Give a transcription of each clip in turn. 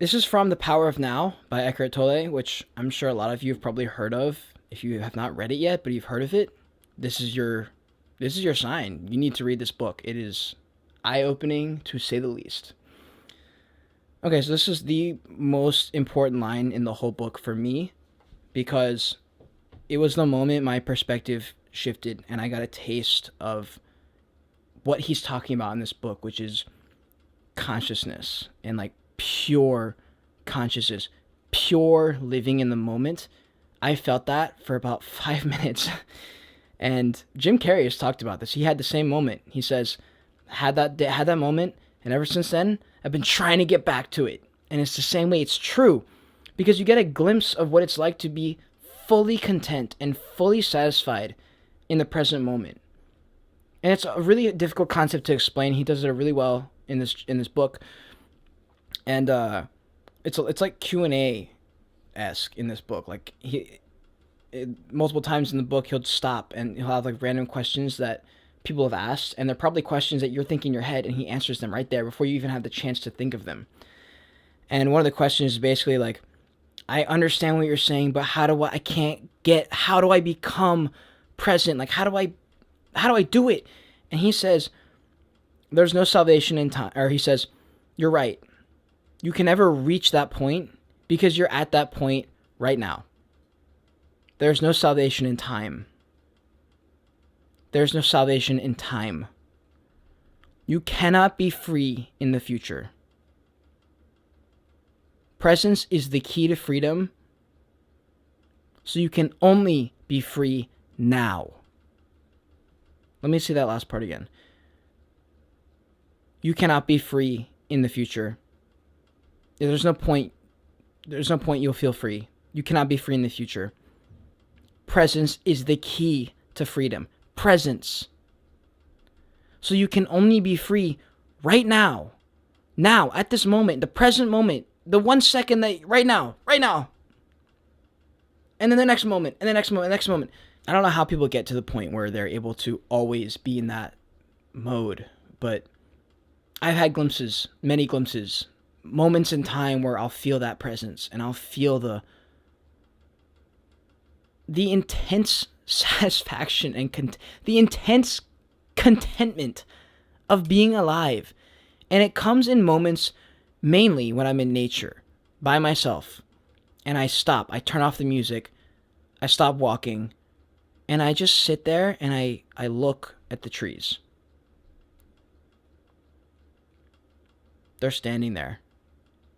This is from The Power of Now by Eckhart Tolle, which I'm sure a lot of you have probably heard of. If you have not read it yet, but you've heard of it, this is your this is your sign. You need to read this book. It is eye-opening to say the least. Okay, so this is the most important line in the whole book for me because it was the moment my perspective shifted and I got a taste of what he's talking about in this book, which is consciousness and like pure consciousness, pure living in the moment. I felt that for about 5 minutes. And Jim Carrey has talked about this. He had the same moment. He says, had that moment, and ever since then, I've been trying to get back to it. And it's the same way. It's true because you get a glimpse of what it's like to be fully content and fully satisfied in the present moment. And it's a really difficult concept to explain. He does it really well in this book, and it's like Q&A esque in this book. Like multiple times in the book, he'll stop and he'll have like random questions that people have asked, and they're probably questions that you're thinking in your head, and he answers them right there before you even have the chance to think of them. And one of the questions is basically like, I understand what you're saying, but I can't get, how do I become present? Like, how do I do it? And he says, there's no salvation in time. Or he says, you're right. You can never reach that point because you're at that point right now. There's no salvation in time. There's no salvation in time. You cannot be free in the future. Presence is the key to freedom, so you can only be free now. Let me say that last part again. You cannot be free in the future. There's no point you'll feel free. You cannot be free in the future. Presence is the key to freedom. Presence. So you can only be free right now. Now, at this moment, the present moment, the 1 second that, right now. And then the next moment, and the next moment, and the next moment. I don't know how people get to the point where they're able to always be in that mode, but I've had glimpses, many glimpses, moments in time where I'll feel that presence and I'll feel the intense satisfaction and the intense contentment of being alive. And it comes in moments mainly when I'm in nature by myself and I stop, I turn off the music, I stop walking, and I just sit there and I look at the trees. They're standing there.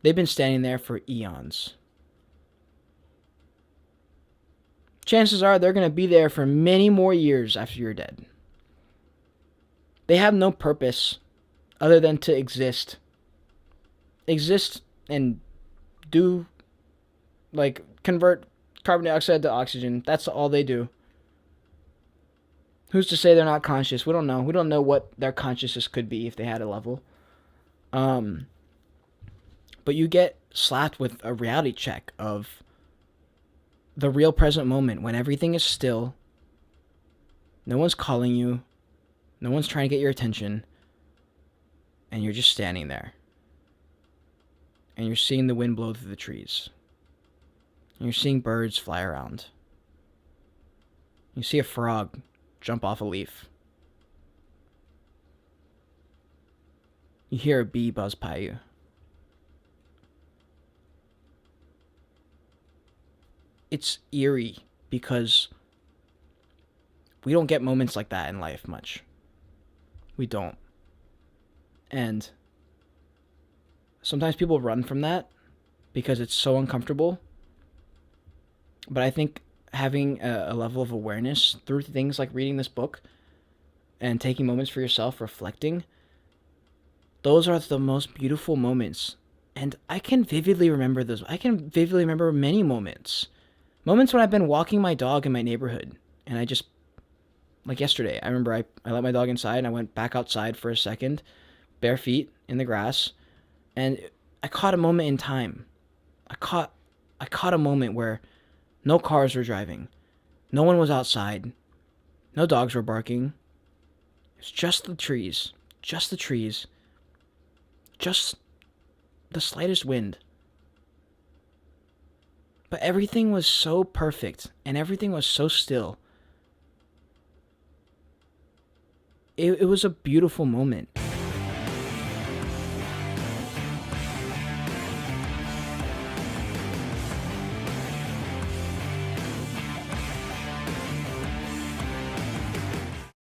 They've been standing there for eons. Chances are they're going to be there for many more years after you're dead. They have no purpose other than to exist. Exist and do, like, convert carbon dioxide to oxygen. That's all they do. Who's to say they're not conscious? We don't know. We don't know what their consciousness could be if they had a level. But you get slapped with a reality check of the real present moment when everything is still. No one's calling you. No one's trying to get your attention. And you're just standing there. And you're seeing the wind blow through the trees. And you're seeing birds fly around. You see a frog jump off a leaf. You hear a bee buzz by you. It's eerie because we don't get moments like that in life much. We don't. And sometimes people run from that because it's so uncomfortable. But I think having a level of awareness through things like reading this book and taking moments for yourself, reflecting, those are the most beautiful moments. And I can vividly remember those. I can vividly remember many moments. Moments when I've been walking my dog in my neighborhood and I just, like yesterday, I remember I let my dog inside and I went back outside for a second, bare feet in the grass, and I caught a moment in time. I caught a moment where no cars were driving, no one was outside, no dogs were barking. It's just the trees, just the slightest wind, But everything was so perfect and everything was so still. It was a beautiful moment.